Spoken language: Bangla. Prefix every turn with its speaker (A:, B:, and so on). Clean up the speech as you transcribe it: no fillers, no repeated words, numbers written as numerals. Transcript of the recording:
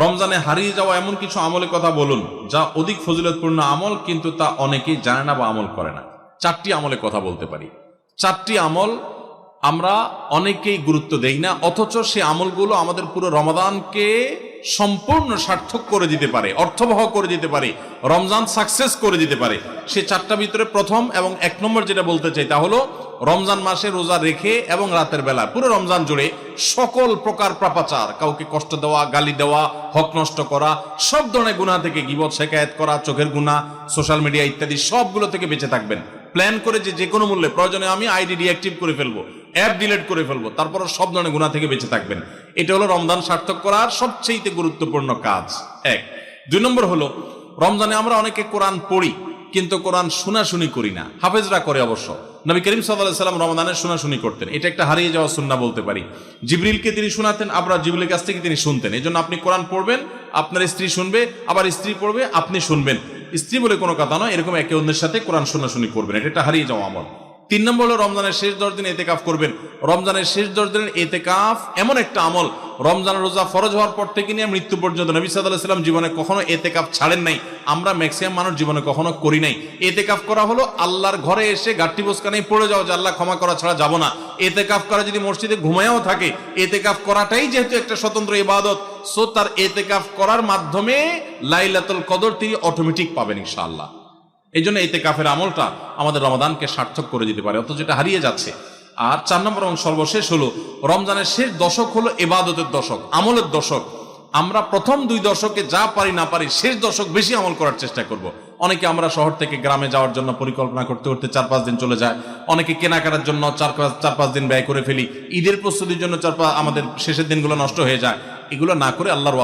A: রমজানে হারিয়ে যাওয়া এমন কিছু আমলের কথা বলুন যা অধিক ফজিলতপূর্ণ আমল, কিন্তু তা অনেকেই জানে না বা আমল করে না। 4টি আমলের কথা বলতে পারি। 4টি আমল আমরা অনেকেই গুরুত্ব দেই না, অথচ সে আমলগুলো আমাদের পুরো রমাদানকে সম্পূর্ণ সার্থক করে দিতে পারে, অর্থবহ করে দিতে পারে, রমজান সাকসেস করে দিতে পারে। সে 4টা ভিতরে প্রথম এবং 1 নম্বর যেটা বলতে চাই তা হলো রমজান মাসে রোজা রেখে এবং রাতের বেলা পুরো রমজান জুড়ে সকল প্রকার পাপাচার, কাউকে কষ্ট দেওয়া, গালি দেওয়া, হক নষ্ট করা, সব ধরনের গুনাহ থেকে, গীবত শেকায়েত করা, চোখের গুনাহ, সোশ্যাল মিডিয়া ইত্যাদি সবগুলো থেকে বেঁচে থাকবেন। প্ল্যান করে যে কোনো মূল্যে প্রয়োজনে আমি আইডি ডিঅ্যাক্টিভ করে ফেলবো, অ্যাপ ডিলিট করে ফেলবো, তারপর সব ধরনের গুনাহ থেকে বেঁচে থাকবেন। এটা হলো রমজান সার্থক করার সবচেয়ে গুরুত্বপূর্ণ কাজ। 1। 2 নম্বর হলো রমজানে আমরা অনেকে কোরআন পড়ি কিন্তু কোরআন শোনাশুনি করি না। হাফেজরা করে অবশ্য। নবী করিম সাল্লাল্লাহু আলাইহি সাল্লাম রমাদানের শোনাশুনি করতেন। এটা একটা হারিয়ে যাওয়া সুন্নাহ বলতে পারি। জিবরিলকে তিনি শোনাতেন, আবার জিবরিলের কাছ থেকে তিনি শুনতেন। এজন্য আপনি কোরআন পড়বেন, আপনার স্ত্রী শুনবে, আবার স্ত্রী পড়বে, আপনি শুনবেন। স্ত্রী বলে কোনো কথা নয়, এরকম একে অন্যের সাথে কোরআন শোনাশুনি করবেন। এটা একটা হারিয়ে যাওয়া আমল। 3 নম্বর হলো রমজানের শেষ 10 দিন এতেকাফ করবেন। রমজানের শেষ 10 দিনের এতেকাফ এমন একটা আমল, রমজান রোজা ফরজ হওয়ার পর থেকে নিয়ে মৃত্যু পর্যন্ত নবী সাল্লাল্লাহু আলাইহি ওয়াসাল্লাম জীবনে কখনো এতেকাফ ছাড়েন নাই। আমরা ম্যাক্সিমাম মানুষ জীবনে কখনো করি নাই। এতেকাফ করা হলো আল্লাহর ঘরে এসে গাট্টি বোসকা নেই পড়ে যাও যে আল্লাহ ক্ষমা করা ছাড়া যাব না। এতেকাফ করা যদি মসজিদে ঘুমায়ও থাকে, এতেকাফ করাটাই যেহেতু একটা স্বতন্ত্র ইবাদত, সো তার এতেকাফ করার মাধ্যমে লাইলাতুল কদর তিনি অটোমেটিক পাবেন ইনশাআল্লাহ। এই জন্য ইতিকাফের আমলটা আমাদের রমাদানকে সার্থক করে দিতে পারে, অথচ যেটা হারিয়ে যাচ্ছে। আর 4 নম্বর এবং সর্বশেষ হলো রমজানের শেষ দশক হলো ইবাদতের দশক, আমলের দশক। আমরা প্রথম 2 দশকে যা পারি না পারি, শেষ দশক বেশি আমল করার চেষ্টা করব। অনেকে আমরা শহর থেকে গ্রামে যাওয়ার জন্য পরিকল্পনা করতে করতে 4-5 দিন চলে যায়। অনেকে কেনাকাটার জন্য 4-5 দিন ব্যয় করে ফেলি। ঈদের প্রস্তুতির জন্য আমাদের শেষের দিনগুলো নষ্ট হয়ে যায়। এগুলো না করে আল্লাহর